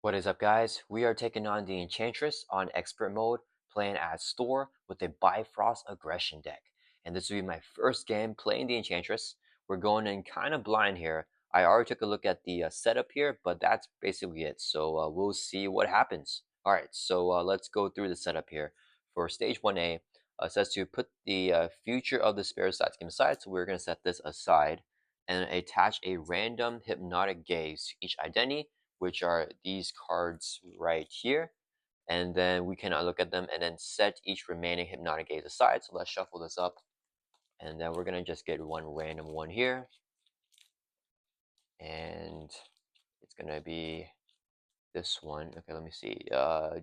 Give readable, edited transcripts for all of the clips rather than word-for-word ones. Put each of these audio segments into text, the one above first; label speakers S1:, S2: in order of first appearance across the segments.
S1: What is up, guys? We are taking on the Enchantress on Expert Mode, playing as THOR with a Bifrost Aggression deck. And this will be my first game playing the Enchantress. We're going in kind of blind here. I already took a look at the setup here, but that's basically it. So we'll see what happens. Alright, so let's go through the setup here. For Stage 1A, it says to put the future of the spare side scheme aside, so we're going to set this aside and attach a random hypnotic gaze to each identity, which are these cards right here. And then we cannot look at them and then set each remaining hypnotic gaze aside. So let's shuffle this up. And then we're going to just get one random one here. And it's going to be this one. Okay, let me see.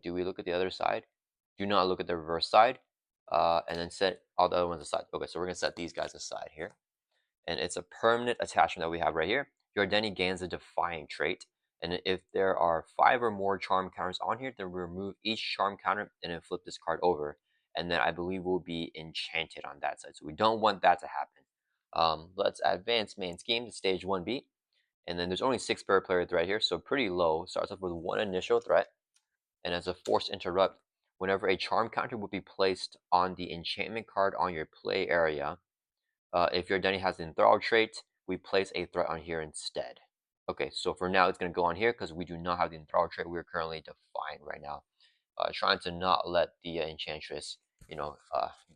S1: Do we look at the other side? Do not look at the reverse side. And then set all the other ones aside. Okay, so we're going to set these guys aside here. And it's a permanent attachment that we have right here. Your identity gains a defying trait. And if there are 5 or more charm counters on here, then we remove each charm counter and then flip this card over. And then I believe we'll be enchanted on that side. So we don't want that to happen. Let's advance main scheme to stage 1B. And then there's only 6 per player threat here, so pretty low. Starts off with 1 initial threat. And as a forced interrupt, whenever a charm counter will be placed on the enchantment card on your play area, if your identity has an enthrall trait, we place a threat on here instead. Okay, so for now it's going to go on here because we do not have the enthrall trait. We're currently defined right now. Trying to not let the Enchantress,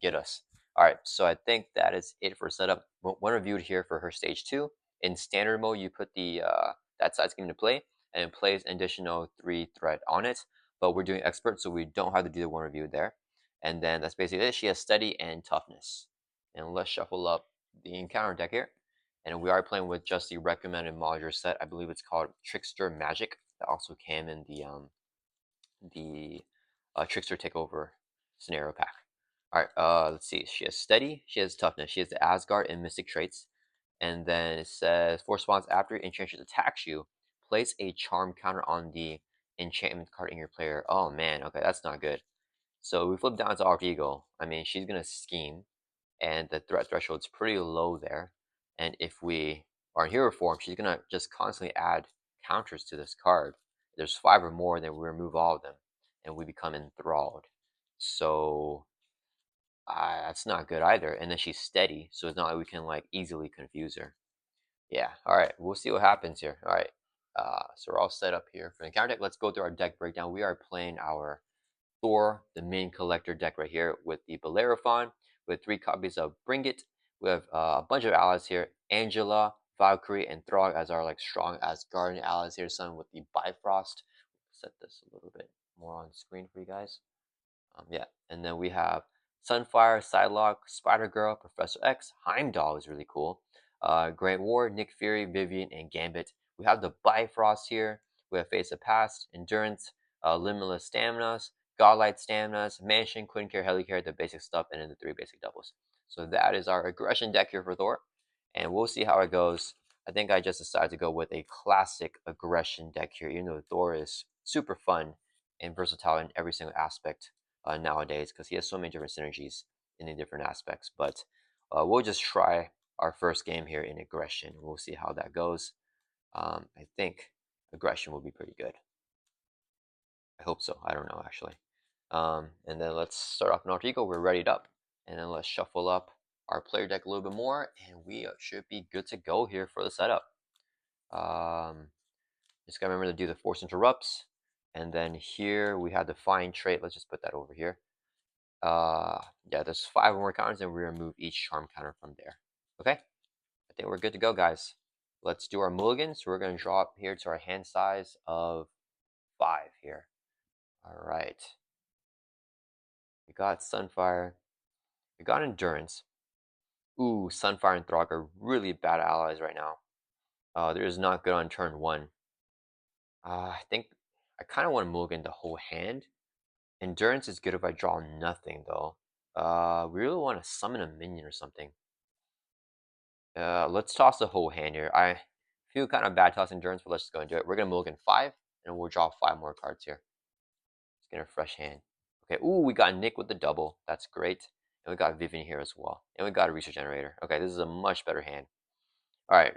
S1: get us. Alright, so I think that is it for setup. One reviewed here for her stage 2. In standard mode, you put the that side scheme into play and it plays an additional 3 threat on it. But we're doing expert, so we don't have to do the one review there. And then that's basically it. She has steady and toughness. And let's shuffle up the encounter deck here. And we are playing with just the recommended modular set. I believe it's called Trickster Magic. That also came in the Trickster Takeover scenario pack. Alright, let's see. She has steady, she has toughness, she has the Asgard and Mystic traits. And then it says, for response after Enchantress attacks you, place a charm counter on the enchantment card in your player. Oh man, okay, that's not good. So we flip down to Alter Ego. I mean, she's gonna scheme, and the threat threshold's pretty low there. And if we are in hero form, she's gonna just constantly add counters to this card. If there's 5 or more, then we remove all of them, and we become enthralled. So that's not good either. And then she's steady, so it's not like we can like easily confuse her. Yeah. All right. We'll see what happens here. All right. So we're all set up here for the counter deck. Let's go through our deck breakdown. We are playing our THOR, the main collector deck right here with the Bellerophon, with 3 copies of Bring It. We have a bunch of allies here: Angela, Valkyrie, and Throg as our like strong Asgardian allies here. Some with the Bifrost. Set this a little bit more on screen for you guys. Yeah, and then we have Sunfire, Psylocke, Spider Girl, Professor X, Heimdall is really cool. Grant Ward, Nick Fury, Vivian, and Gambit. We have the Bifrost here. We have Face of Past, Endurance, Limitless Staminas, Godlike Staminas, Mansion, Quinn Care, Helicare, the basic stuff, and then the 3 basic doubles. So that is our aggression deck here for THOR, and we'll see how it goes. I think I just decided to go with a classic aggression deck here, even though THOR is super fun and versatile in every single aspect nowadays because he has so many different synergies in the different aspects. But we'll just try our first game here in aggression. We'll see how that goes. I think aggression will be pretty good. I hope so. I don't know actually. And then let's start off in Alter Ego. We're readied up, and then let's shuffle up our player deck a little bit more, and we should be good to go here for the setup. Just gotta remember to do the force interrupts, and then here we have the fine trait. Let's just put that over here. Yeah, there's 5 more counters, and we remove each charm counter from there. Okay, I think we're good to go, guys. Let's do our mulligans. So we're going to draw up here to our hand size of 5 here. All right. We got Sunfire. We got Endurance. Ooh, Sunfire and Throg are really bad allies right now. They're just not good on turn 1. I think I kind of want to mulligan the whole hand. Endurance is good if I draw nothing, though. We really want to summon a minion or something. Let's toss the whole hand here. I feel kind of bad tossing Endurance, but let's just go and do it. We're going to mulligan 5, and we'll draw 5 more cards here. Let's get a fresh hand. Okay, ooh, we got Nick with the double. That's great. And we got Vivian here as well. And we got a Research Generator. Okay, this is a much better hand. Alright,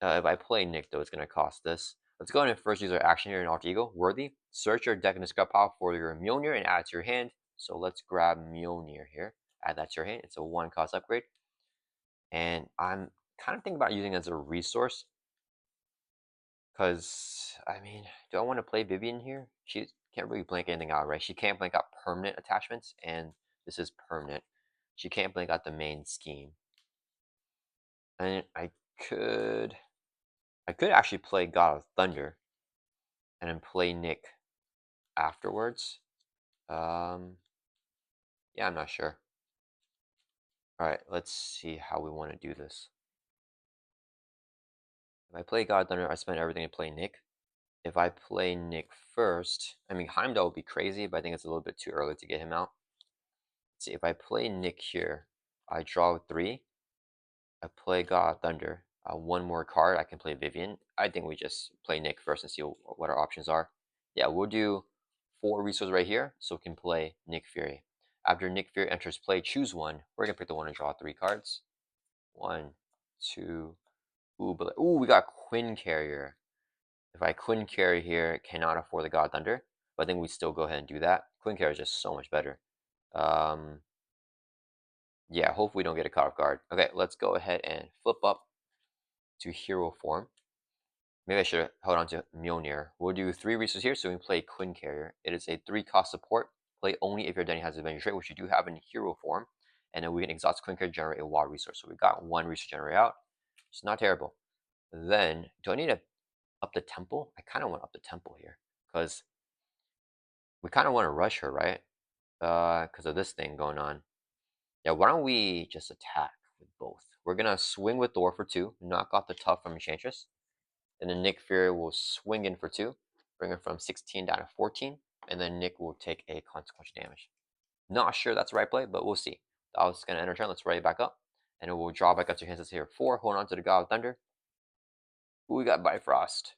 S1: if I play Nick, though, it's going to cost this. Let's go ahead and first use our action here in Alter Ego. Worthy. Search your deck in the discard pile for your Mjolnir and add it to your hand. So let's grab Mjolnir here. Add that to your hand. It's a 1-cost upgrade. And I'm kind of thinking about using it as a resource. Because, I mean, do I want to play Vivian here? She can't really blank anything out, right? She can't blank out permanent attachments, and this is permanent. She can't blank out the main scheme. And I could actually play God of Thunder and then play Nick afterwards. Yeah, I'm not sure. All right, let's see how we want to do this. If I play God of Thunder, I spend everything to play Nick. If I play Nick first, I mean, Heimdall would be crazy, but I think it's a little bit too early to get him out. Let's see, if I play Nick here, I draw 3. I play God of Thunder. 1 more card, I can play Vivian. I think we just play Nick first and see what our options are. Yeah, we'll do 4 resources right here, so we can play Nick Fury. After Nick Fury enters play, choose one. We're gonna pick the one and draw 3 cards. 1, 2. Ooh, we got Quinn Carrier. If I Quinn Carrier here, cannot afford the God of Thunder, but I think we still go ahead and do that. Quinn Carrier is just so much better. Yeah, hopefully we don't get a cut off guard. Okay, let's go ahead and flip up to hero form. Maybe I should hold on to Mjolnir. We'll do 3 resources here, so we can play Quinn Carrier. It is a 3-cost support. Play only if your identity has adventure trait, which you do have in hero form. And then we can exhaust Quinn Carrier, generate a wild resource. So we got 1 resource generate out. It's not terrible. Then, do I need to up the temple? I kind of want to up the temple here. Because we kind of want to rush her, right? Because of this thing going on. Yeah, why don't we just attack with both? We're going to swing with THOR for 2, knock off the tough from Enchantress. And then Nick Fury will swing in for 2, bring it from 16 down to 14. And then Nick will take a consequential damage. Not sure that's the right play, but we'll see. I was going to enter turn. Let's ready back up. And it will draw back up to your hands. Let's here 4. Hold on to the God of Thunder. Ooh, we got Bifrost.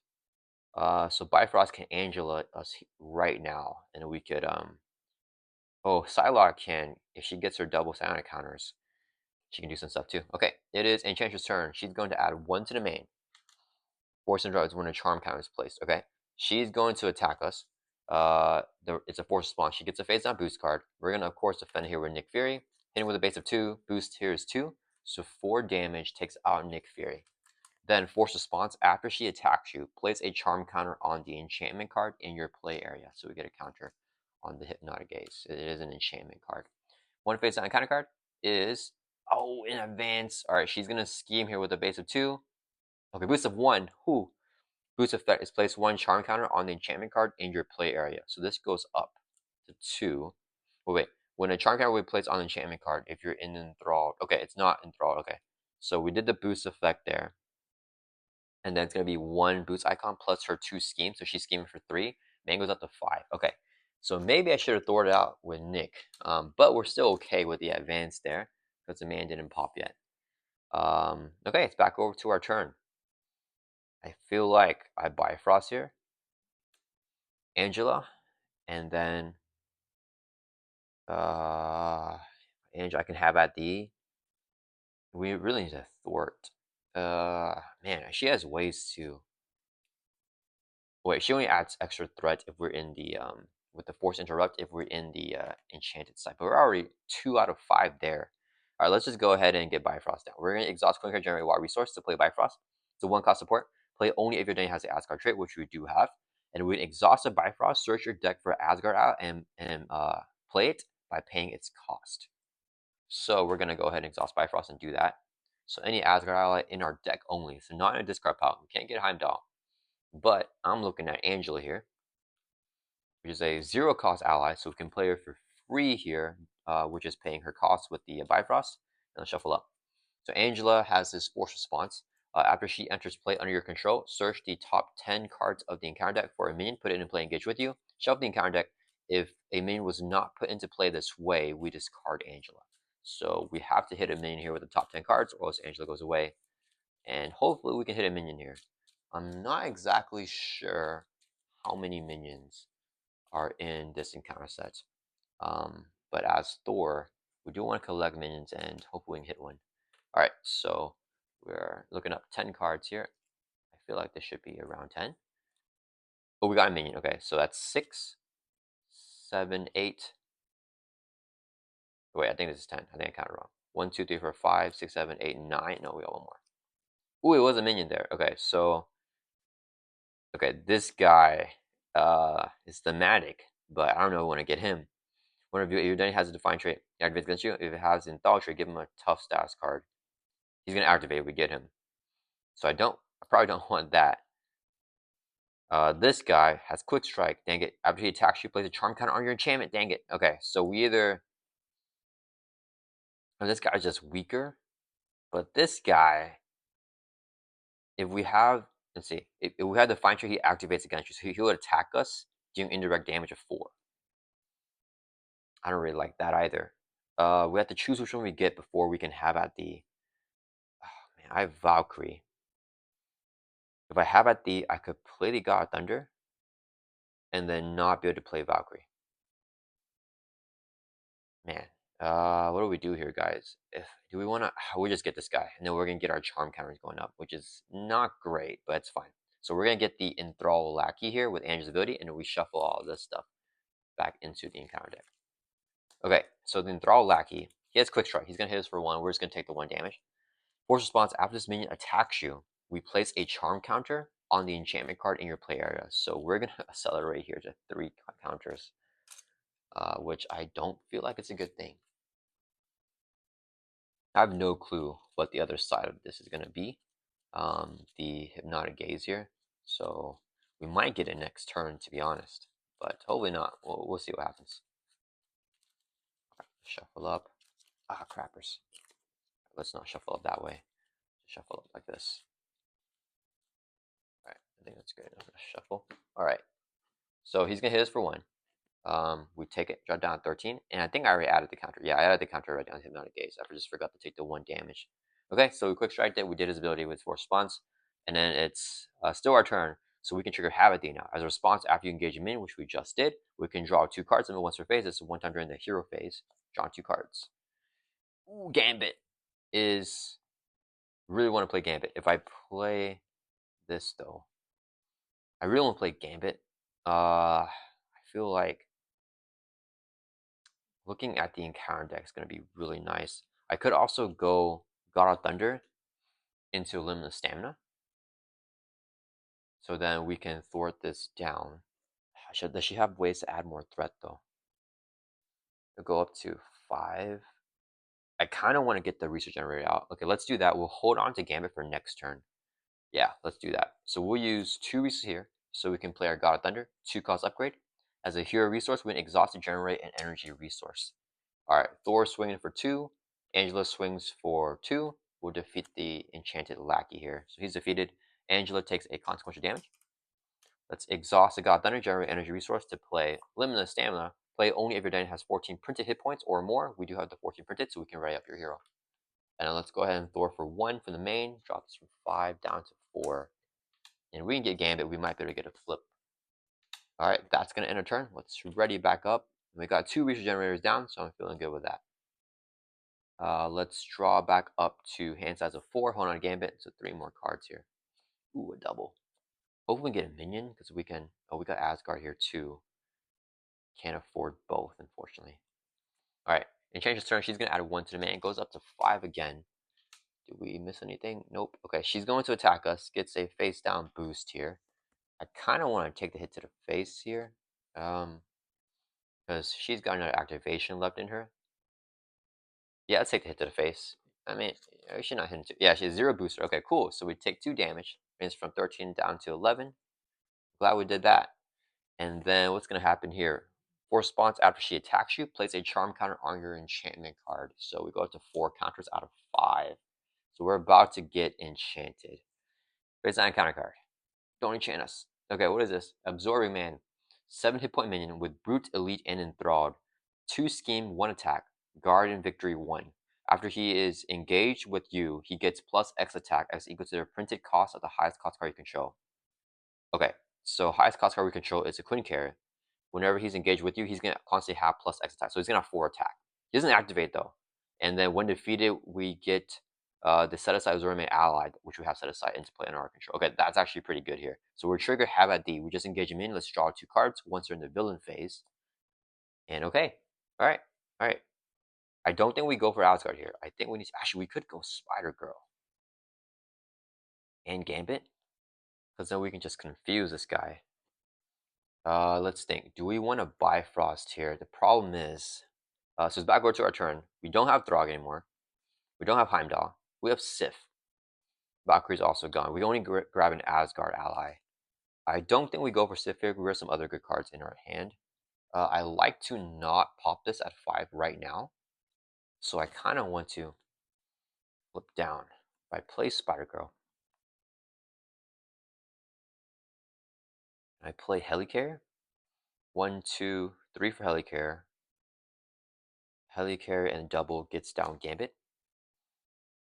S1: So Bifrost can Angela us right now. And we could, oh, Psylocke can, if she gets her double psionic counters, she can do some stuff too. Okay, it is Enchantress' turn. She's going to add 1 to the main. Force and drives when a charm counter is placed. Okay, she's going to attack us. It's a force response. She gets a face down boost card. We're gonna of course defend here with Nick Fury. Hitting with a base of 2. Boost here is 2, so 4 damage takes out Nick Fury. Then force response. After she attacks you, place a charm counter on the enchantment card in your play area. So we get a counter on the hypnotic gaze. It is an enchantment card. 1 face down counter card is in advance. All right, she's gonna scheme here with a base of 2. Okay, boost of 1. Who? Boost effect is place 1 charm counter on the enchantment card in your play area. So this goes up to 2. Wait. When a charm counter will be placed on the enchantment card, if you're enthralled. Okay, it's not enthralled. Okay. So we did the boost effect there. And then it's going to be 1 boost icon plus her 2 schemes. So she's scheming for 3. Man goes up to 5. Okay. So maybe I should have thought it out with Nick. But we're still okay with the advance there because the man didn't pop yet. Okay, it's back over to our turn. I feel like I Bifrost here. Angela, and then Angela I can have at the. We really need to thwart. Man, she has ways to. Wait, she only adds extra threat if we're in the with the force interrupt if we're in the enchanted side. But we're already 2 out of 5 there. All right, let's just go ahead and get Bifrost down. We're gonna exhaust Clinker, generate wild resource to play Bifrost. It's a 1-cost support. Play only if your deck has the Asgard trait, which we do have. And we exhaust a Bifrost, search your deck for Asgard out, and play it by paying its cost. So we're gonna go ahead and exhaust Bifrost and do that. So any Asgard ally in our deck only, so not in a discard pile. We can't get Heimdall. But I'm looking at Angela here, which is a 0-cost ally, so we can play her for free here, which is paying her cost with the Bifrost. And let's shuffle up. So Angela has this force response. After she enters play under your control, search the top 10 cards of the encounter deck for a minion, put it in play, engage with you. Shuffle the encounter deck. If a minion was not put into play this way, we discard Angela. So we have to hit a minion here with the top 10 cards, or else Angela goes away. And hopefully we can hit a minion here. I'm not exactly sure how many minions are in this encounter set. But as THOR, we do want to collect minions and hopefully we can hit one. Alright, so we're looking up 10 cards here. I feel like this should be around 10. Oh, we got a minion. Okay, so that's 6, 7, 8. Wait, I think this is 10. I think I counted wrong. 1, 2, 3, 4, 5, 6, 7, 8, 9. No, we got one more. Ooh, it was a minion there. Okay, so this guy is thematic, but I don't know if I want to get him. One of your identity has a defined trait. It activates against you. If it has an THOR trait, give him a tough status card. He's gonna activate if we get him. So I probably don't want that. This guy has quick strike. Dang it! After he attacks you, place a charm counter on your enchantment. Dang it! Okay, so we either this guy's just weaker, but this guy, if we have, let's see, if we have the fine trait, he activates against you, so he would attack us, doing indirect damage of 4. I don't really like that either. We have to choose which one we get before we can have at the. Oh, man, I have Valkyrie. If I have at the, I could play the God of Thunder, and then not be able to play Valkyrie. Man, what do we do here, guys? Do we want to? We just get this guy, and then we're gonna get our charm counters going up, which is not great, but it's fine. So we're gonna get the Enthrall Lackey here with Angela's ability, and then we shuffle all this stuff back into the encounter deck. Okay, so the Enthrall Lackey, he has quick strike. He's gonna hit us for 1. We're just gonna take the 1 damage. Force response: after this minion attacks you, we place a charm counter on the enchantment card in your play area. So we're gonna accelerate here to 3 counters, which I don't feel like it's a good thing. I have no clue what the other side of this is gonna be. The hypnotic gaze here, so we might get it next turn, to be honest, but hopefully not. We'll see what happens. Shuffle up. Ah, crappers. Let's not shuffle up that way. Shuffle up like this. All right, I think that's good enough. Shuffle. All right, so he's gonna hit us for 1. We take it, drop down 13, and I think I already added the counter. Yeah, I added the counter already on Hypnotic Gaze. I just forgot to take the 1 damage. Okay, so we quick strike it. We did his ability with force response, and then it's still our turn, so we can trigger Havoc now. As a response, after you engage a minion, which we just did, we can draw 2 cards, and once per phase, it's 1 time during the hero phase, draw 2 cards. Ooh, Gambit is really want to play Gambit. If I play this though, I really want to play Gambit. I feel like looking at the encounter deck is going to be really nice. I could also go God of Thunder into Limitless Stamina. So then we can thwart this down. Does she have ways to add more threat though? It'll go up to 5. I kind of want to get the research generator out. Okay, let's do that. We'll hold on to Gambit for next turn. Yeah, let's do that. So we'll use 2 resources here so we can play our God of Thunder, 2 cost upgrade. As a hero resource, we can exhaust to generate an energy resource. All right, Thor swinging for 2. Angela swings for 2. We'll defeat the enchanted lackey here. So he's defeated. Angela takes a consequential damage. Let's exhaust the God Thunder, generate energy resource to play Limitless Stamina. Play only if your den has 14 printed hit points or more. We do have the 14 printed, so we can write up your hero. And then let's go ahead and Thor for 1 for the main. Drop this from 5 down to 4. And we can get Gambit. We might be able to get a flip. All right, that's going to end our turn. Let's ready back up. We got 2 resource generators down, so I'm feeling good with that. Let's draw back up to hand size of 4. Hold on, Gambit. So 3 more cards here. Ooh, a double. Hopefully we get a minion because we can. Oh, we got Asgard here too. Can't afford both, unfortunately. All right, Enchantress turn. She's gonna add 1 to the man. It goes up to 5 again. Did we miss anything? Nope. Okay, she's going to attack us. Gets a face down boost here. I kind of want to take the hit to the face here, because she's got another activation left in her. Yeah, let's take the hit to the face. I mean, she's not hitting. Yeah, she has 0 booster. Okay, cool. So we take 2 damage. It's from 13 down to 11. Glad we did that. And then what's going to happen here? For response, after she attacks you, place a charm counter on your enchantment card. So we go up to 4 counters out of 5. So we're about to get enchanted. It's not a counter card. Don't enchant us. Okay, what is this? Absorbing Man. 7 hit point minion with Brute, Elite, and Enthralled. 2 scheme, 1 attack. Guard and Victory 1. After he is engaged with you, he gets plus X attack as equal to the printed cost of the highest cost card you control. Okay, so highest cost card we control is a Queen Carrier. Whenever he's engaged with you, he's going to constantly have plus X attack. So he's going to have 4 attack. He doesn't activate though. And then when defeated, we get The set aside Zorome ally, which we have set aside into play under our control. Okay, that's actually pretty good here. So we're trigger have at D. We just engage him in. Let's draw 2 cards once they're in the villain phase. And okay, all right, all right. I don't think we go for Asgard here. I think we need to, actually we could go Spider Girl and Gambit, because then we can just confuse this guy. Let's think. Do we want to Bifrost here? The problem is, so it's backward to our turn. We don't have Throg anymore. We don't have Heimdall. We have Sif. Valkyrie's also gone. We only grab an Asgard ally. I don't think we go for Sif here. We have some other good cards in our hand. I like to not pop this at 5 right now. So I kind of want to flip down. If I play Spider Girl, I play Helicarrier. 1, 2, 3 for Helicarrier. Helicarrier and double gets down Gambit.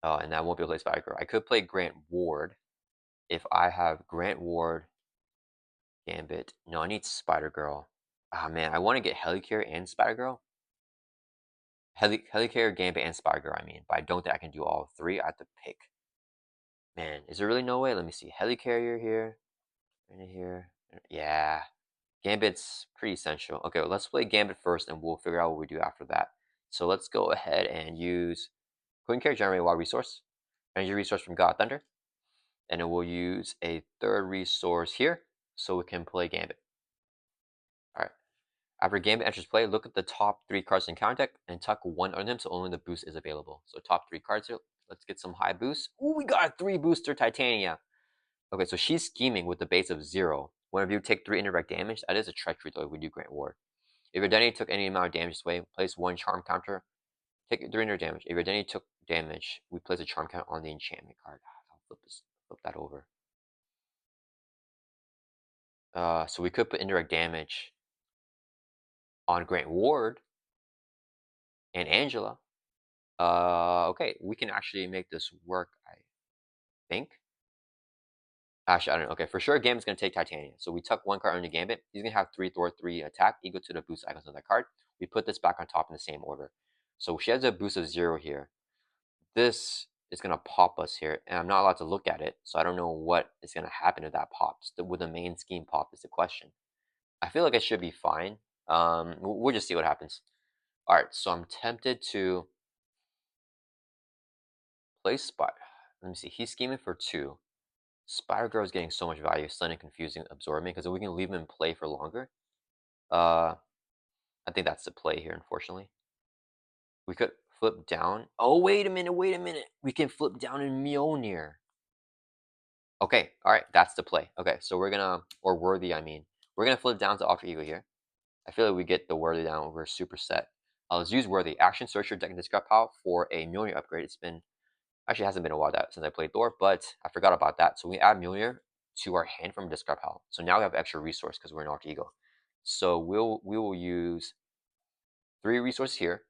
S1: And I won't be able to play Spider Girl. I could play Grant Ward. If I have Grant Ward, Gambit. No, I need Spider Girl. Ah, man, I want to get Helicarrier and Spider Girl. Helicarrier, Gambit, and Spider Girl, I mean. But I don't think I can do all 3. I have to pick. Man, is there really no way? Let me see. Helicarrier here. Right here. Yeah. Gambit's pretty essential. Okay, well, let's play Gambit first, and we'll figure out what we do after that. So let's go ahead and use Queen Carrier Generate Wild Resource. Energy Resource from God Thunder. And then we'll use a 3rd resource here, so we can play Gambit. Alright. After Gambit enters play, look at the top 3 cards in counter deck and tuck 1 on them so only the boost is available. So top 3 cards here. Let's get some high boosts. Ooh, we got a 3 booster Titania. Okay, so she's scheming with the base of 0. Whenever you take 3 indirect damage, that is a treachery though if we do Grant Ward. If your identity took any amount of damage this way, place 1 charm counter. Take 3 indirect damage. If your identity took damage, we place a charm count on the enchantment card. I'll flip that over. So we could put indirect damage on Grant Ward and Angela. Okay, we can actually make this work, I think. Actually, I don't know. Okay, for sure, Gambit's going to take Titania. So we tuck 1 card under Gambit. He's going to have 3 Thor, 3 attack, equal to the boost icons on that card. We put this back on top in the same order. So she has a boost of 0 here. This is going to pop us here, and I'm not allowed to look at it, so I don't know what is going to happen if that pops. Would the main scheme pop is the question. I feel like it should be fine. We'll just see what happens. All right, so I'm tempted to play Spy. Let me see. He's scheming for 2. Spider Girl is getting so much value, stunning, confusing, absorbing, because we can leave him in play for longer. I think that's the play here, unfortunately. We could flip down. Oh, wait a minute, wait a minute. We can flip down in Mjolnir. Okay, all right, that's the play. Okay, so we're gonna, or Worthy, I mean. We're gonna flip down to Alter Ego here. I feel like we get the Worthy down, we're super set. Let's use Worthy. Action, search your deck and discard pile for a Mjolnir upgrade. It's been, actually hasn't been a while since I played Thor, but I forgot about that. So we add Mjolnir to our hand from discard pile. So now we have extra resource because we're in Alter Ego. So we will use 3 resources here,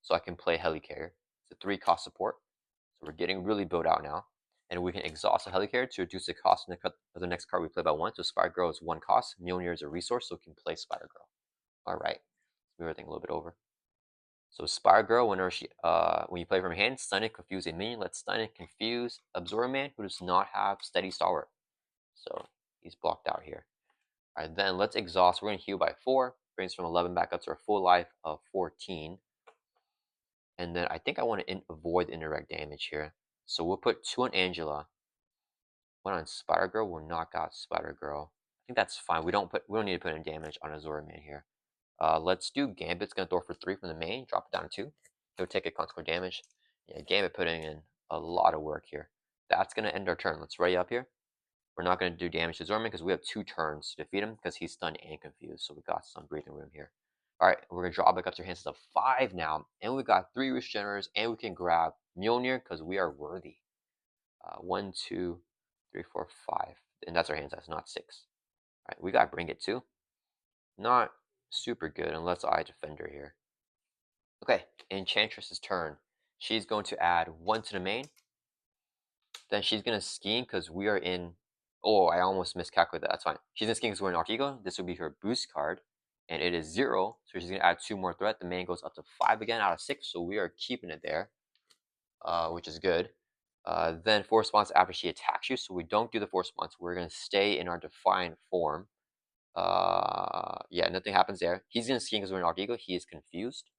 S1: so I can play Helicarrier. It's a 3 cost support. So we're getting really built out now. And we can exhaust a Helicarrier to reduce the cost of the next card we play by 1. So Spider Girl is 1 cost. Mjolnir is a resource, so we can play Spider Girl. Alright. Let's move everything a little bit over. So Spider Girl, whenever when you play from hand, stun it, confuse a minion. Let's stun it, confuse Absorb Man, who does not have steady stalwart. So he's blocked out here. Alright, then let's exhaust. We're going to heal by 4. Brings from 11 back up to our full life of 14. And then I think I want to avoid indirect damage here. So we'll put 2 on Angela. 1 on Spider Girl. We'll knock out Spider Girl. I think that's fine. We don't need to put in damage on Azor Man here. Let's do Gambit's gonna throw for 3 from the main, drop it down to 2. He'll take a consequent damage. Yeah, Gambit putting in a lot of work here. That's gonna end our turn. Let's ready up here. We're not gonna do damage to Zorman because we have 2 turns to defeat him because he's stunned and confused. So we got some breathing room here. Alright, we're gonna draw back up to our hands to 5 now. And we got 3 Regenerators, and we can grab Mjolnir because we are worthy. 1, 2, 3, 4, 5. And that's our hand size, not 6. Alright, we gotta bring it too. Not super good unless I defender here. Okay, Enchantress's turn. She's going to add 1 to the main. Then she's going to scheme because we are in... Oh, I almost miscalculated that. That's fine. She's going to scheme because we're in Alter Ego. This will be her boost card. And it is 0. So she's going to add 2 more threat. The main goes up to 5 again out of 6. So we are keeping it there, which is good. Then force response after she attacks you. So we don't do the force response. We're gonna stay in our defiant form. Yeah, nothing happens there. He's gonna scheme because we're an Arc Eagle. He is confused,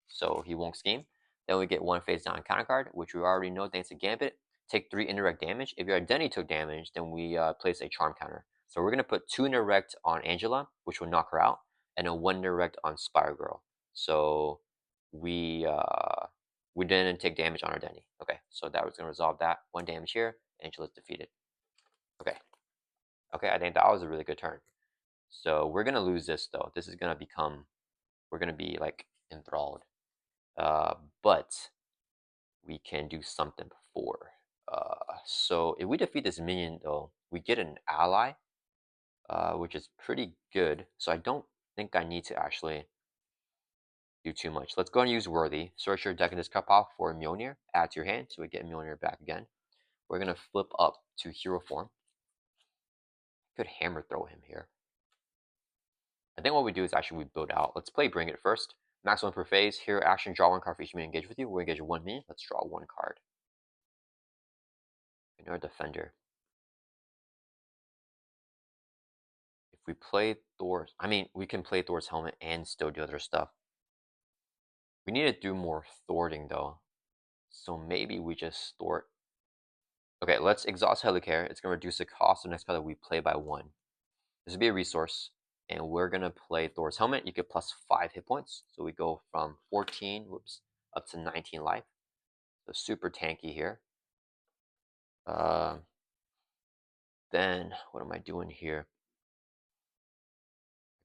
S1: so he won't scheme. Then we get one face down counter card, which we already know thanks to Gambit. Take 3 indirect damage. If your identity took damage, then we place a charm counter. So we're gonna put 2 indirect on Angela, which will knock her out, and then 1 indirect on Spire Girl. So we didn't take damage on our identity. Okay, so that was gonna resolve that. 1 damage here. Angela's defeated. Okay. Okay, I think that was a really good turn. So we're gonna lose this though. This is gonna become, we're gonna be like enthralled. But we can do something before. So if we defeat this minion though, we get an ally, which is pretty good. So I don't think I need to actually do too much. Let's go and use Worthy. Search your deck in this cup off for Mjolnir. Add to your hand, so we get Mjolnir back again. We're gonna flip up to hero form. Could hammer throw him here. I think what we do is actually we build out. Let's play Bring It first. Max 1 per phase. Hero action, draw 1 card for each minion engaged with you. We'll engage 1 minion. Let's draw 1 card. In our defender. If we play Thor's, I mean, we can play Thor's helmet and still do other stuff. We need to do more thwarting though. So maybe we just thwart. Okay, let's exhaust Helicare. It's going to reduce the cost of the next card that we play by 1. This would be a resource. And we're going to play Thor's helmet. You get plus 5 hit points. So we go from 14, whoops, up to 19 life. So super tanky here. Then what am I doing here?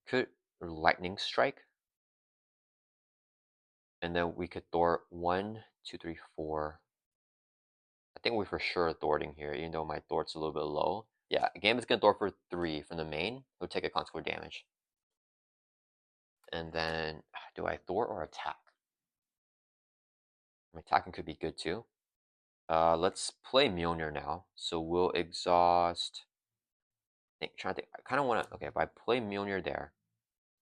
S1: Could lightning strike, and then we could thwart 1, 2, 3, 4. I think we're for sure thwarting here, even though my thwart's a little bit low. Yeah, Gambit's gonna thwart for 3 from the main. He'll take a consequent damage. And then, do I thwart or attack? Attacking could be good too. Let's play Mjolnir now. So we'll exhaust. Trying to think. I kind of want to. Okay, if I play Mjolnir there,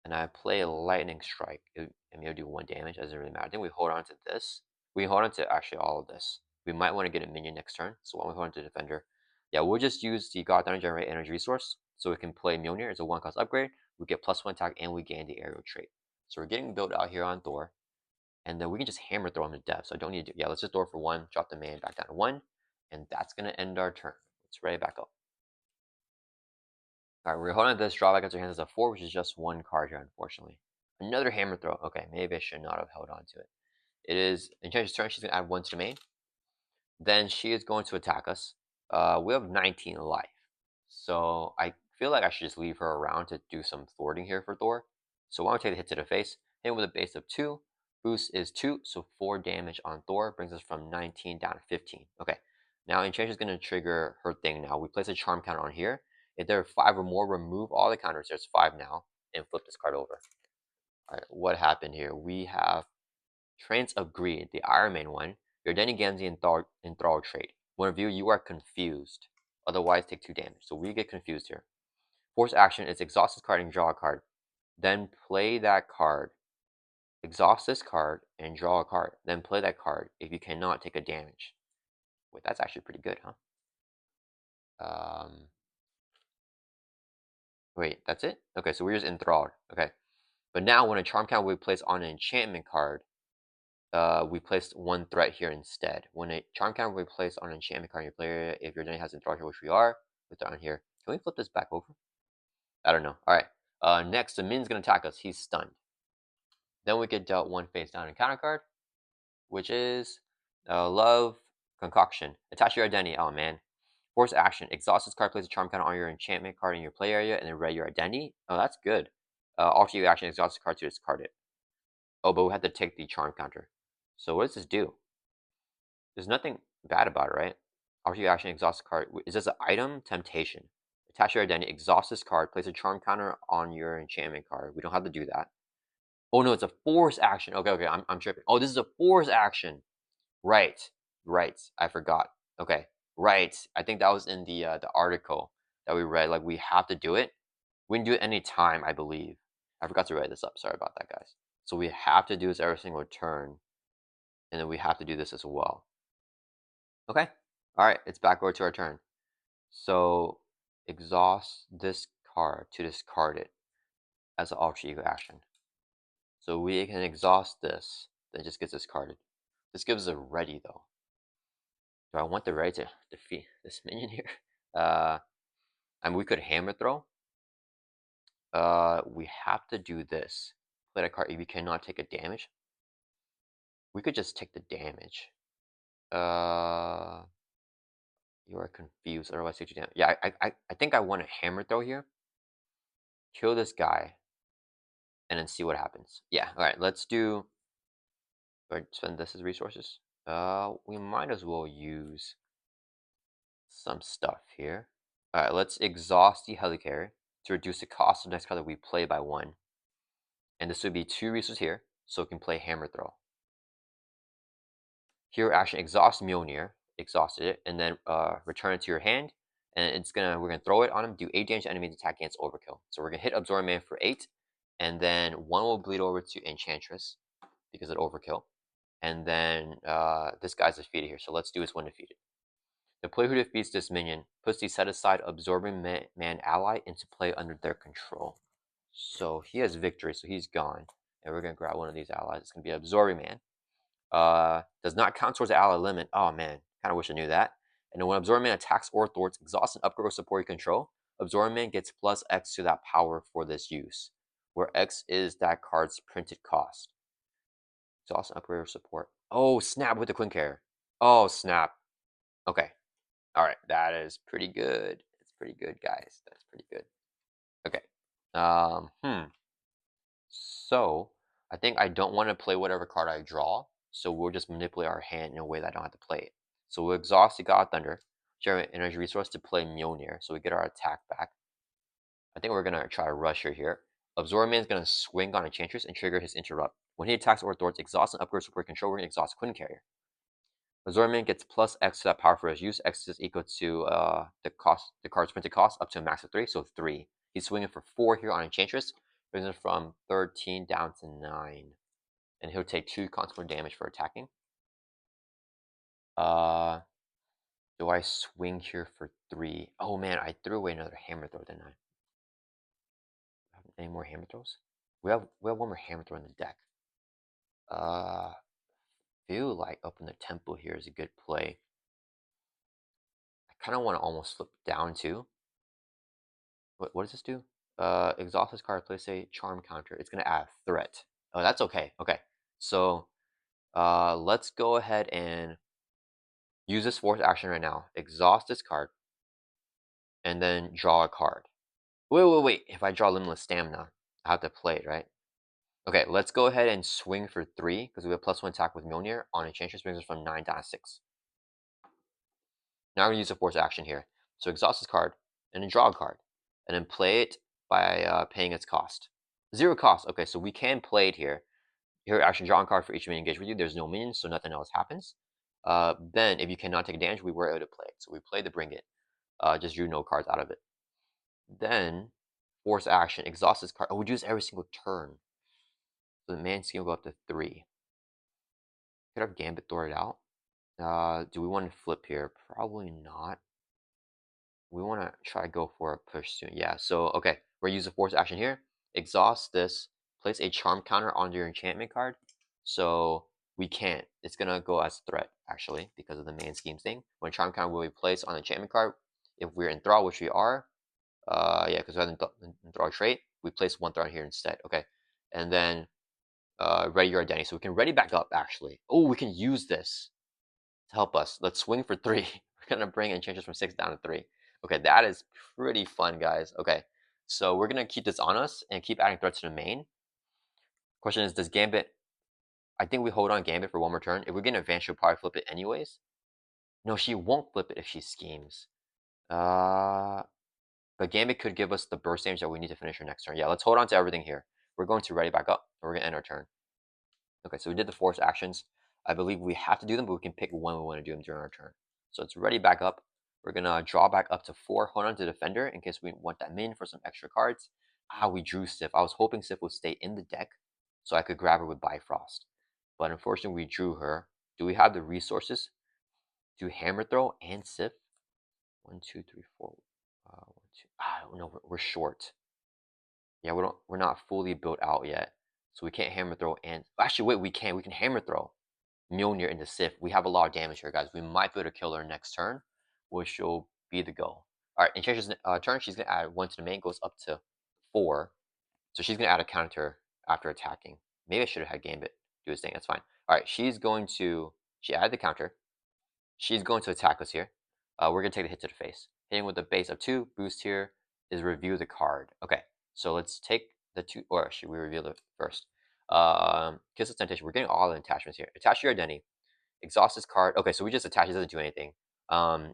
S1: and I play a lightning strike, and maybe do 1 damage. Doesn't really matter. I think we hold on to this. We hold on to actually all of this. We might want to get a minion next turn. So when we hold on to defender, yeah, we'll just use the God Thunder generate energy resource, so we can play Mjolnir as a 1-cost upgrade. We get +1 attack and we gain the aerial trait. So we're getting built out here on Thor, and then we can just hammer throw him to death. So I don't need to. Yeah, let's just Thor for 1, drop the man back down to 1, and that's gonna end our turn. Let's ready back up. All right, we're holding this drawback into your hands as a 4, which is just 1 card here, unfortunately. Another hammer throw. Okay, maybe I should not have held on to it. It is Enchantress' turn. She's going to add 1 to the main. Then she is going to attack us. We have 19 life. So I feel like I should just leave her around to do some thwarting here for Thor. So why don't we take the hit to the face? Hit with a base of 2. Boost is 2, so 4 damage on Thor. Brings us from 19 down to 15. Okay, now Enchantress is going to trigger her thing now. We place a charm counter on here. If there are 5 or more, remove all the counters. There's 5 now. And flip this card over. All right, what happened here? We have Trance of Greed, the Iron Man one. Your Denny Gamzee enthrall trait. One of you are confused. Otherwise, take 2 damage. So we get confused here. Force action is exhaust this card and draw a card. Then play that card. Exhaust this card and draw a card. Then play that card. If you cannot, take a damage. Wait, that's actually pretty good, huh? Wait, that's it? Okay, so we're just enthralled. Okay. But now when a charm count we place on an enchantment card, we placed 1 threat here instead. When a charm counter we place on an enchantment card in your player, if your enemy has enthralled here, which we are, put that on here. Can we flip this back over? I don't know. All right. Next, the min's gonna attack us. He's stunned. Then we get dealt 1 face down encounter card, which is Love Concoction. Attach your identity. Oh man. Force action. Exhaust this card. Place a charm counter on your enchantment card in your play area, and then read your identity. Oh, that's good. After you action, exhaust the card to discard it. Oh, but we have to take the charm counter. So what does this do? There's nothing bad about it, right? After you action, exhaust the card. Is this an item? Temptation. Attach your identity. Exhaust this card. Place a charm counter on your enchantment card. We don't have to do that. Oh no, it's a force action. Okay, I'm tripping. Oh, this is a force action. Right. I forgot. Okay. Right. I think that was in the article that we read. Like we have to do it. We can do it any time, I believe. I forgot to write this up. Sorry about that, guys. So we have to do this every single turn, and then we have to do this as well. Okay. Alright, it's back over to our turn. So exhaust this card to discard it as an alter ego action. So we can exhaust this, then it just gets discarded. This gives us a ready though. Do I want the ready to defeat this minion here? I mean, we could hammer throw. We have to do this. Play a card if you cannot take a damage. We could just take the damage. You are confused. Otherwise, take you down. Yeah, I think I want a hammer throw here. Kill this guy, and then see what happens. Yeah. All right. Let's do. Spend this as resources. We might as well use some stuff here. All right. Let's exhaust the helicarrier to reduce the cost of the next card that we play by 1. And this would be 2 resources here, so it can play hammer throw. Hero action exhaust Mjolnir, exhausted it, and then return it to your hand. And we're gonna throw it on him, do 8 damage to enemies attack against overkill. So we're gonna hit Absorb Man for 8, and then 1 will bleed over to Enchantress because of overkill. And then this guy's defeated here, so let's do his 1 defeated. The player who defeats this minion puts the set aside Absorbing Man ally into play under their control. So he has victory, so he's gone. And we're gonna grab one of these allies. It's gonna be Absorbing Man. Does not count towards the ally limit. Oh man, kind of wish I knew that. And then when Absorbing Man attacks or thwarts, exhaust and upgrade or support your control, Absorbing Man gets plus X to that power for this use, where X is that card's printed cost. Exhaust and upgrade or support. Oh snap with the Quinn carrier. Oh snap. Okay. All right, that is pretty good. It's pretty good, guys. That's pretty good. Okay. So I think I don't want to play whatever card I draw, so we'll just manipulate our hand in a way that I don't have to play it. So we'll exhaust the God of Thunder, generate energy resource to play Mjolnir, so we get our attack back. I think we're gonna try to rush her here. Absorb Man is gonna swing on Enchantress and trigger his interrupt. When he attacks or thwarts, exhaust and upgrade support control, we're gonna exhaust Quinn Carrier. Absorb Man gets plus X to that power for his use. X is equal to the card's printed cost up to a max of 3, so 3. He's swinging for 4 here on Enchantress, brings it from 13 down to 9. And he'll take 2 consequent damage for attacking. Do I swing here for 3? Oh man, I threw away another hammer throw, didn't I? Any more hammer throws? We have one more hammer throw in the deck. Feel like up in the temple here is a good play. I kind of want to almost flip down too. What does this do? Exhaust this card, place a charm counter. It's gonna add threat. Oh, that's okay. Okay, so let's go ahead and use this force action right now. Exhaust this card, and then draw a card. Wait. If I draw limitless stamina, I have to play it, right? Okay, let's go ahead and swing for 3, because we have +1 attack with Mjolnir on Enchantress, brings us from 9 down to 6. Now we're going to use a force action here. So exhaust this card, and then draw a card, and then play it by paying its cost. 0 cost. Okay, so we can play it here. Here, action, draw a card for each minion engaged with you. There's no minions, so nothing else happens. Then, if you cannot take damage, we were able to play it. So we played the Bring It. Just drew no cards out of it. Then, force action, exhaust this card. Oh, we do this every single turn. So the man scheme will go up to 3. Could have Gambit throw it out. Do we want to flip here? Probably not. We want to try to go for a push soon. Yeah, so, okay. We're going to use a force action here. Exhaust this. Place a charm counter on your enchantment card. So we can't. It's going to go as threat, actually, because of the main schemes thing. When charm counter will be placed on the enchantment card, if we're in thrall, which we are, yeah, because we have the thrall trait, we place 1 thrall here instead. Okay. And then ready your identity. So we can ready back up, actually. Oh, we can use this to help us. Let's swing for 3. We're going to bring Enchantress from 6 down to 3. Okay, that is pretty fun, guys. Okay, so we're going to keep this on us and keep adding threats to the main. Question is, does Gambit... I think we hold on Gambit for 1 more turn. If we get an advantage, she'll probably flip it anyways. No, she won't flip it if she schemes. But Gambit could give us the burst damage that we need to finish her next turn. Yeah, let's hold on to everything here. We're going to ready back up. We're going to end our turn. Okay, so we did the force actions. I believe we have to do them, but we can pick when we want to do them during our turn. So it's ready back up. We're going to draw back up to 4. Hold on to Defender in case we want that min for some extra cards. We drew Sif. I was hoping Sif would stay in the deck so I could grab her with Bifrost. But unfortunately, we drew her. Do we have the resources? do hammer throw and sip. 1, 2, 3, 4. 1, 2. No, we're short. Yeah, we're not fully built out yet, so we can't hammer throw. And actually, wait, we can. We can hammer throw Mjolnir into Sif. We have a lot of damage here, guys. We might be able to kill her next turn, which will be the goal. All right, Enchantress turn. She's gonna add 1 to the main. Goes up to 4. So she's gonna add a counter after attacking. Maybe I should have had Gambit do his thing. That's fine. All right, she's going to. She added the counter. She's going to attack us here. We're going to take the hit to the face. Hitting with the base of 2. Boost here is review the card. Okay, so let's take the 2, or should we reveal it first? Kiss of Temptation. We're getting all the attachments here. Attach your identity. Exhaust this card. Okay, so we just attach it. Doesn't do anything.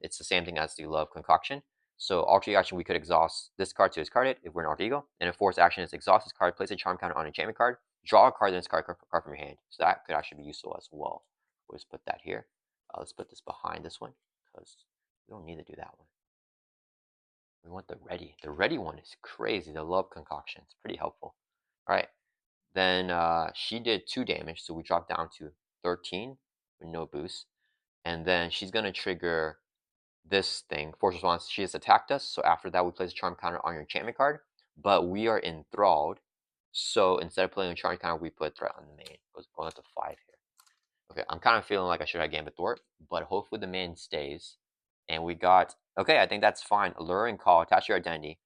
S1: It's the same thing as the Love Concoction. So alter action, we could exhaust this card to discard it if we're an alter ego. And a force action is exhaust this card, place a charm counter on an enchantment card, draw a card, then discard a card from your hand. So that could actually be useful as well. We'll just put that here. Let's put this behind this one because we don't need to do that one. We want the ready. The ready one is crazy. The Love Concoction. It's pretty helpful. All right. Then she did 2 damage, so we dropped down to 13 with no boost. And then she's going to trigger this thing, force response. She has attacked us, so after that we place a charm counter on your enchantment card, but we are enthralled, so instead of playing a charm counter, we put threat on the main. Going up to 5 here. Okay, I'm kind of feeling like I should have Gambit Thor, but hopefully the main stays. And we got, okay, I think that's fine. Allure and Call, attach your identity.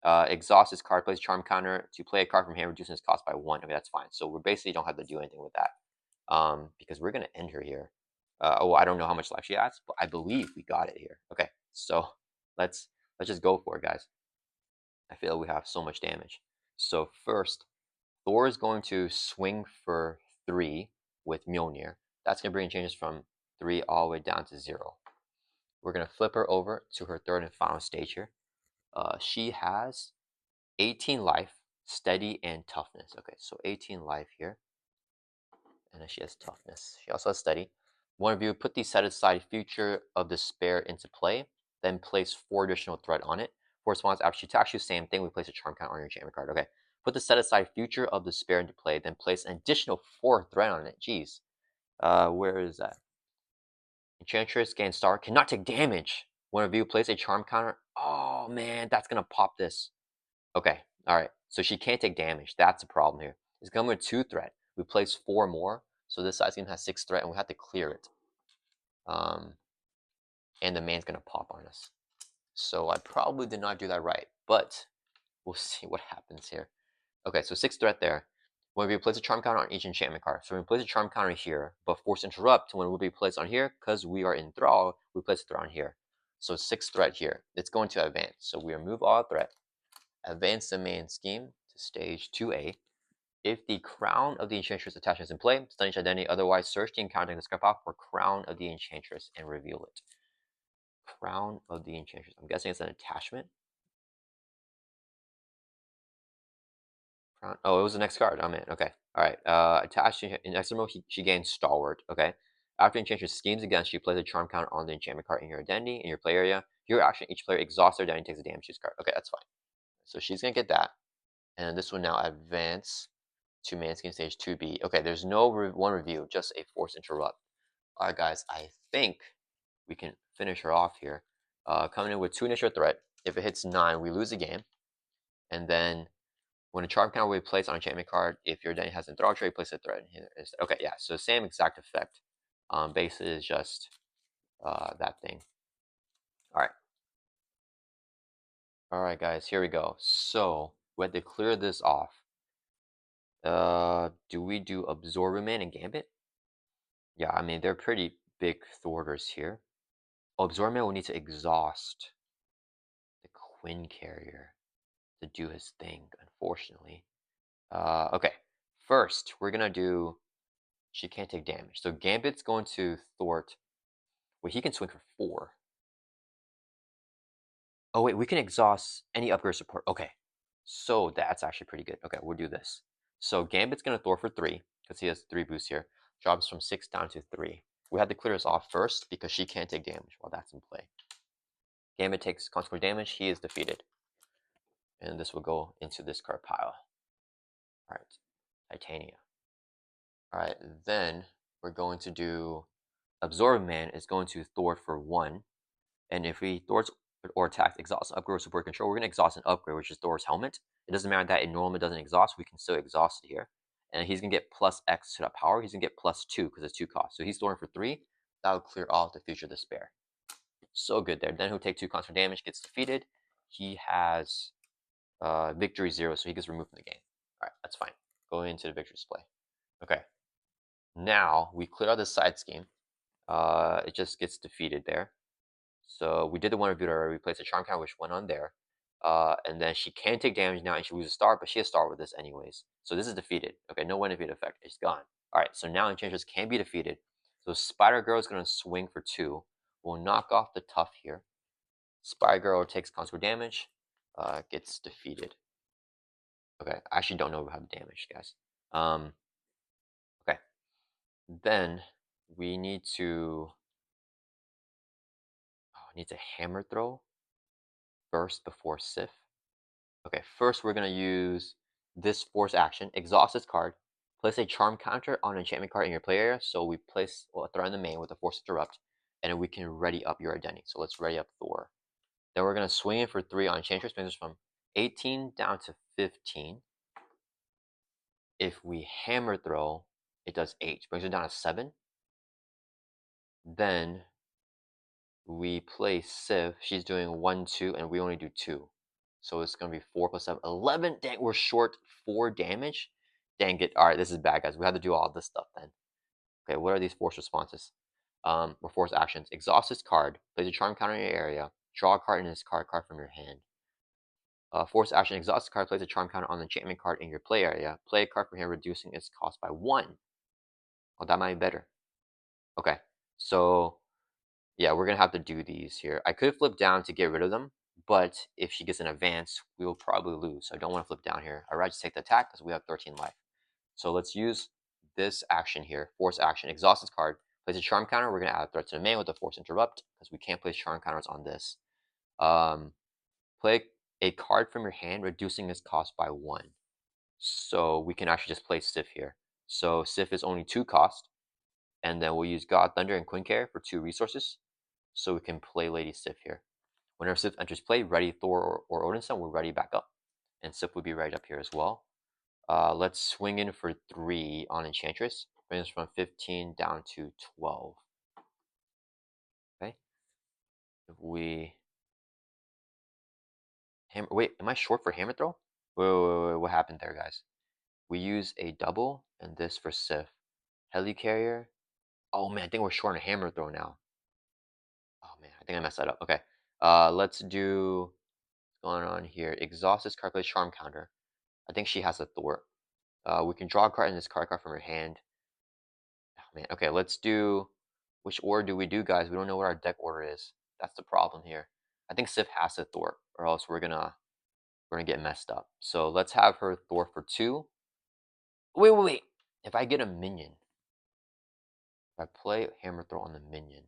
S1: Exhaust this card, place charm counter to play a card from hand, reducing its cost by 1. Okay, that's fine. So we basically don't have to do anything with that. Because we're going to end her here. Oh, I don't know how much life she has, but I believe we got it here. Okay, so let's just go for it, guys. I feel we have so much damage. So first, Thor is going to swing for 3 with Mjolnir. That's going to bring changes from 3 all the way down to 0. We're going to flip her over to her third and final stage here. She has 18 life, steady, and toughness. Okay, so 18 life here. And then she has toughness. She also has steady. One of you put the set aside Future of Despair into play, then place 4 additional threat on it. For response, after she attacks you, same thing, we place a charm count on your enchantment card. Okay. Put the set aside Future of Despair into play, then place an additional 4 threat on it. Jeez. Where is that? Enchantress gains star, cannot take damage. One of you place a charm counter. Oh man, that's gonna pop this. Okay, alright. So she can't take damage. That's a problem here. It's coming with 2 threat. We place 4 more. So this size game has 6 threat and we have to clear it. And the man's gonna pop on us. So I probably did not do that right, but we'll see what happens here. Okay, so 6 threat there. When we place a charm counter on each enchantment card. So we place a charm counter here, but force interrupt when it will be placed on here, because we are in thrall, we place a threat on here. So 6 threat here. It's going to advance. So we remove all threat, advance the main scheme to stage 2A. If the crown of the Enchantress attachment is in play, stun each identity. Otherwise, search the encounter and scrap off for crown of the Enchantress and reveal it. Crown of the Enchantress. I'm guessing it's an attachment. Crown. Oh, it was the next card. I'm in. Okay. All right. Attached in extra mode, she gains Stalwart. Okay. After Enchantress schemes against you, place a charm counter on the enchantment card in your identity in your play area. Your action, each player exhausts their identity, takes a damage to this card. Okay, that's fine. So she's gonna get that, and this will now advance to main scheme stage 2B. Okay, there's no one review, just a force interrupt. All right, guys. I think we can finish her off here. Coming in with 2 initial threat. If it hits 9, we lose the game. And then when a charm counter will be placed on an enchantment card, if your identity has an enthrall trait, place a threat here instead. Okay, yeah, so same exact effect. Basically is just that thing. All right. All right, guys, here we go. So we had to clear this off. Do we do Absorbman and Gambit? Yeah, I mean, they're pretty big thwarters here. Oh, Absorbman will need to exhaust the Quinn Carrier to do his thing, unfortunately. Okay, first, we're gonna do, she can't take damage. So Gambit's going to thwart, wait, he can swing for 4. Oh wait, we can exhaust any upgrade support. Okay, so that's actually pretty good. Okay, we'll do this. So Gambit's gonna thwart for 3, because he has 3 boosts here. Drops from 6 down to 3. We have to clear this off first, because she can't take damage while that's in play. Gambit takes consequent damage, he is defeated. And this will go into this card pile. Alright, Titania. Alright, then we're going to do Absorb Man is going to thwart for 1. And if he thwarts or attacks exhaust, upgrade, or support control, we're going to exhaust an upgrade, which is Thor's helmet. It doesn't matter that it normally doesn't exhaust, we can still exhaust it here. And he's going to get plus X to that power. He's going to get plus 2 because it's 2 costs. So he's thwarting for 3. That'll clear off the Future Despair. So good there. Then he'll take 2 constant damage, gets defeated. He has victory 0, so he gets removed from the game. Alright, that's fine. Going into the victory display. Okay. Now, we clear out the side scheme. It just gets defeated there. So we did the one review already. We placed a charm count, which went on there. And then she can take damage now and she loses a star, but she has star with this anyways. So this is defeated. Okay, no one defeat effect. It's gone. Alright, so now Enchantress can be defeated. So Spider Girl is going to swing for 2. We'll knock off the tough here. Spider Girl takes consequent damage. Gets defeated. Okay, I actually don't know about the damage, guys. Okay. Then we need to hammer throw first before Sif. Okay, first we're gonna use this force action, exhaust this card, place a charm counter on an enchantment card in your play area. So we place a threat in the main with a force interrupt, and then we can ready up your identity. So let's ready up Thor. Then we're gonna swing it for 3 on Enchantress, brings us from 18 down to 15. If we hammer throw, it does 8, brings it down to 7. Then we play Civ. She's doing 1, 2, and we only do 2. So it's going to be 4 plus 7. 11. Dang, we're short 4 damage. Dang it. All right, this is bad, guys. We have to do all this stuff then. Okay, what are these force responses? Or force actions. Exhaust this card. Place a charm counter in your area. Draw a card in this card from your hand. Force action. Exhaust the card. Place a charm counter on the enchantment card in your play area. Play a card from here, reducing its cost by 1. Oh, that might be better. Okay, so yeah, we're gonna have to do these here. I could flip down to get rid of them, but if she gets an advance, we will probably lose. So I don't want to flip down here. I'd rather just take the attack because we have 13 life. So let's use this action here, force action, exhaust this card, place a charm counter. We're gonna add a threat to the main with a force interrupt because we can't place charm counters on this. Play a card from your hand, reducing its cost by 1. So we can actually just play Sif here. So Sif is only 2 cost, and then we'll use God, Thunder, and Queen Care for 2 resources. So we can play Lady Sif here. Whenever Sif enters play, ready Thor or Odinson, we're ready back up. And Sif would be right up here as well. Let's swing in for 3 on Enchantress. Bring us from 15 down to 12. Okay. If we... Wait, am I short for hammer throw? Wait, what happened there, guys? We use a double and this for Sif. Helicarrier. Oh man, I think we're short on hammer throw now. Oh man, I think I messed that up. Okay. Let's do what's going on here. Exhaust this card, play charm counter. I think she has a Thor. We can draw a card in this card from her hand. Oh man, okay, let's do which order do we do, guys? We don't know what our deck order is. That's the problem here. I think Sif has a Thor, or else we're gonna get messed up. So let's have her Thor for 2. Wait. If I get a minion, if I play Hammer Throw on the minion,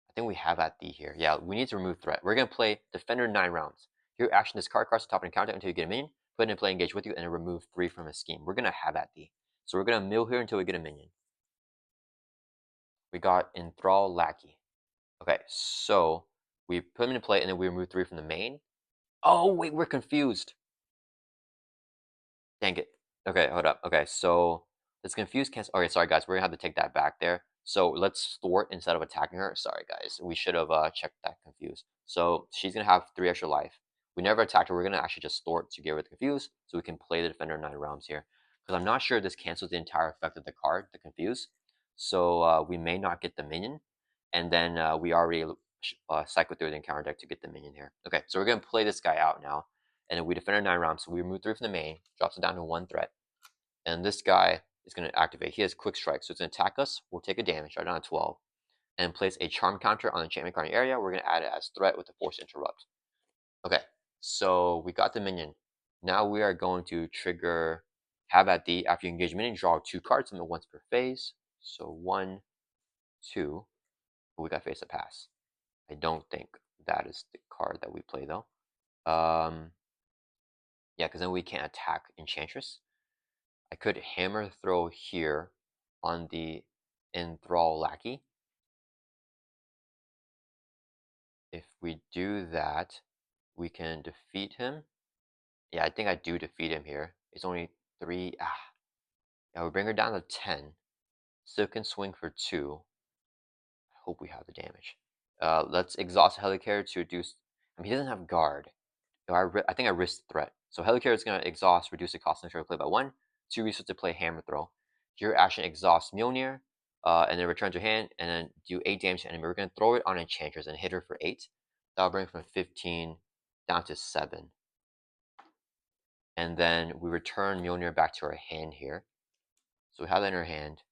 S1: I think we have at D here. Yeah, we need to remove threat. We're gonna play Defender 9 rounds. Your action is card cards to top and counter until you get a minion. Put it in play, engage with you, and then remove 3 from a scheme. We're gonna have at D. So we're gonna mill here until we get a minion. We got Enthrall Lackey. Okay, so we put him in play and then we remove 3 from the main. Oh wait, we're confused. Dang it. Okay, hold up. Okay, so let's confuse cancel. Okay, sorry guys, we're gonna have to take that back there. So let's thwart instead of attacking her. Sorry guys, we should have checked that confuse. So she's gonna have 3 extra life. We never attacked her. We're gonna actually just thwart to get rid of the confuse, so we can play the defender 9 rounds here. Because I'm not sure this cancels the entire effect of the card, the confuse. So we may not get the minion, and then we already cycle through the encounter deck to get the minion here. Okay, so we're gonna play this guy out now, and then we defend our 9 rounds. So we remove 3 from the main, drops it down to 1 threat, and this guy is gonna activate. He has quick strike, so it's gonna attack us. We'll take a damage right down to 12, and place a charm counter on the enchantment card area. We're gonna add it as threat with the force interrupt. Okay, so we got the minion. Now we are going to trigger have at D. After you engage minion, draw 2 cards, limit once per phase. So 1, 2. We got face to pass. I don't think that is the card that we play though. Yeah, because then we can't attack Enchantress. I could hammer throw here on the Enthrall Lackey. we do that, we can defeat him. Yeah, I think I do defeat him here. It's only 3. Yeah, we bring her down to 10. Still can swing for 2. I hope we have the damage. Let's exhaust Helicarrier to reduce. I mean, he doesn't have guard. So I think I risked threat. So Helicarrier is going to exhaust, reduce the cost of to play by 1. 2 resources to play Hammer Throw. Your action exhaust Mjolnir, and then return to hand, and then do 8 damage to enemy. We're going to throw it on Enchantress and hit her for 8. That'll bring from 15 down to 7. And then we return Mjolnir back to our hand here. So we have that in our hand.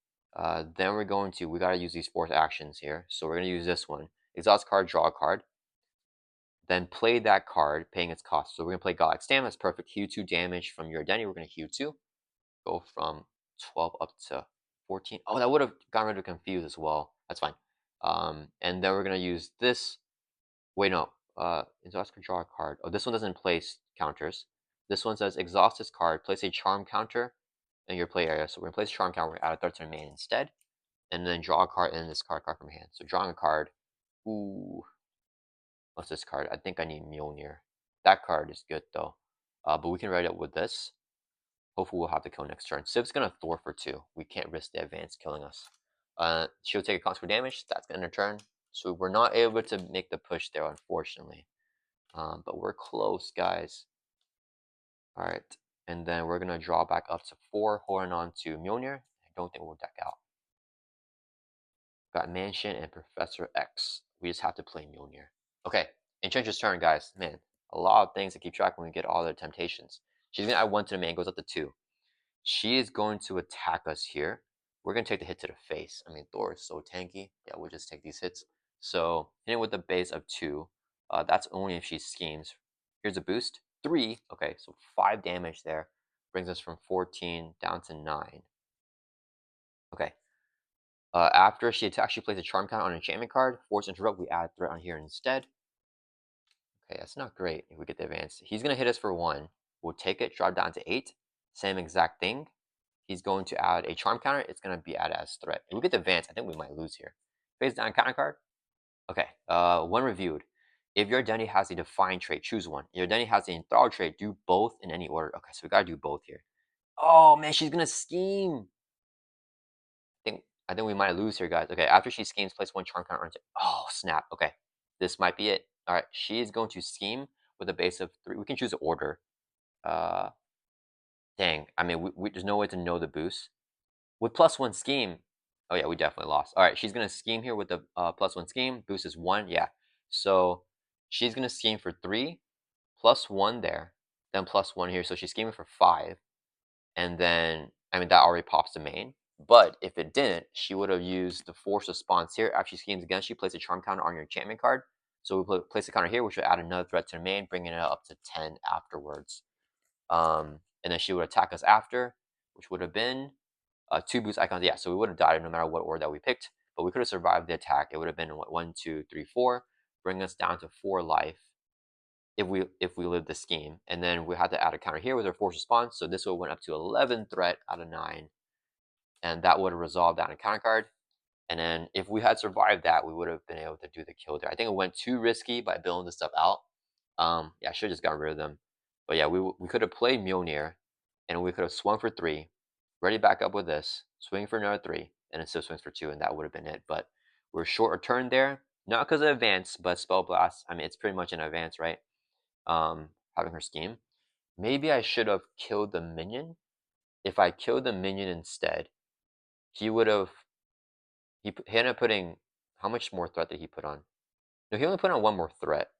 S1: Then we gotta use these 4 actions here. So we're gonna use this one. Exhaust card, draw a card. Then play that card, paying its cost. So we're gonna play Godlike Stamina. That's perfect. Heal 2 damage from your identity. We're gonna heal 2. Go from 12 up to 14. Oh, that would have gotten rid of Confuse as well. That's fine. And then we're gonna use this. Wait, no. Exhaust card, draw a card. Oh, this one doesn't place counters. This one says exhaust this card, place a charm counter in your play area. So we're gonna place a charm counter, we're gonna add a threat to the main instead. And then draw a card and this card from hand. So drawing a card. Ooh. What's this card? I think I need Mjolnir. That card is good though. But we can write it with this. Hopefully we'll have to kill next turn. Civ's gonna Thor for 2. We can't risk the advance killing us. She'll take a consequence damage. That's gonna turn. So we're not able to make the push there, unfortunately. But we're close, guys. Alright. And then we're gonna draw back up to 4, holding on to Mjolnir. I don't think we'll deck out. Got Mansion and Professor X. We just have to play Mjolnir. Okay, Enchantress turn, guys. Man, a lot of things to keep track when we get all the temptations. She's gonna add 1 to the main, goes up to 2. She is going to attack us here. We're gonna take the hit to the face. I mean, Thor is so tanky. Yeah, we'll just take these hits. So hitting with the base of 2. That's only if she schemes. Here's a boost. 3. Okay, so 5 damage there. Brings us from 14 down to 9. Okay. After she attacks, she plays a charm count on an enchantment card. Force interrupt, we add threat on here instead. Okay, that's not great if we get the advance. He's going to hit us for 1. We'll take it, drop down to 8. Same exact thing. He's going to add a charm counter. It's going to be added as threat. If we get the advance, I think we might lose here. Face down counter card. Okay, 1 reviewed. If your identity has a defined trait, choose 1. If your identity has an enthralled trait, do both in any order. Okay, so we got to do both here. Oh, man, she's going to scheme. I think we might lose here, guys. Okay, after she schemes, place 1 charm counter on it. Oh, snap. Okay, this might be it. All right, she is going to scheme with a base of 3. We can choose an order. Dang. I mean, there's no way to know the boost. With +1 scheme, oh yeah, we definitely lost. All right, she's going to scheme here with the +1 scheme. Boost is 1, yeah. So she's going to scheme for 3, +1 there, then +1 here. So she's scheming for 5. And then, I mean, that already pops the main. But if it didn't, she would have used the force response here. After she schemes again, she places a charm counter on your enchantment card. So we place a counter here, which would add another threat to the main, bringing it up to 10 afterwards. And then she would attack us after, which would have been 2 boost icons. Yeah, so we would have died no matter what order that we picked. But we could have survived the attack. It would have been 1, 2, 3, 4, bring us down to 4 life if we live the scheme. And then we had to add a counter here with our force response. So this would have went up to 11 threat out of 9. And that would have resolved that encounter card. And then if we had survived that, we would have been able to do the kill there. I think it went too risky by building this stuff out. Yeah, I should have just got rid of them. But yeah, we could have played Mjolnir, and we could have swung for 3, ready back up with this, swing for another 3, and then still swings for 2, and that would have been it. But we're short a turn there, not because of advance, but Spell Blast. I mean, it's pretty much an advance, right? Having her scheme. Maybe I should have killed the minion. If I killed the minion instead, he would have. He ended up putting. How much more threat did he put on? No, he only put on 1 more threat.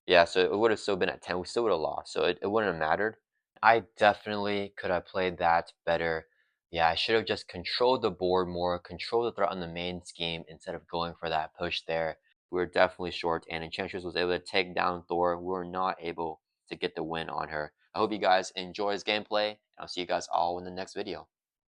S1: Yeah, so it would have still been at 10. We still would have lost, so it wouldn't have mattered. I definitely could have played that better. Yeah, I should have just controlled the board more, controlled the threat on the main scheme instead of going for that push there. We were definitely short, and Enchantress was able to take down Thor. We were not able to get the win on her. I hope you guys enjoy this gameplay, and I'll see you guys all in the next video.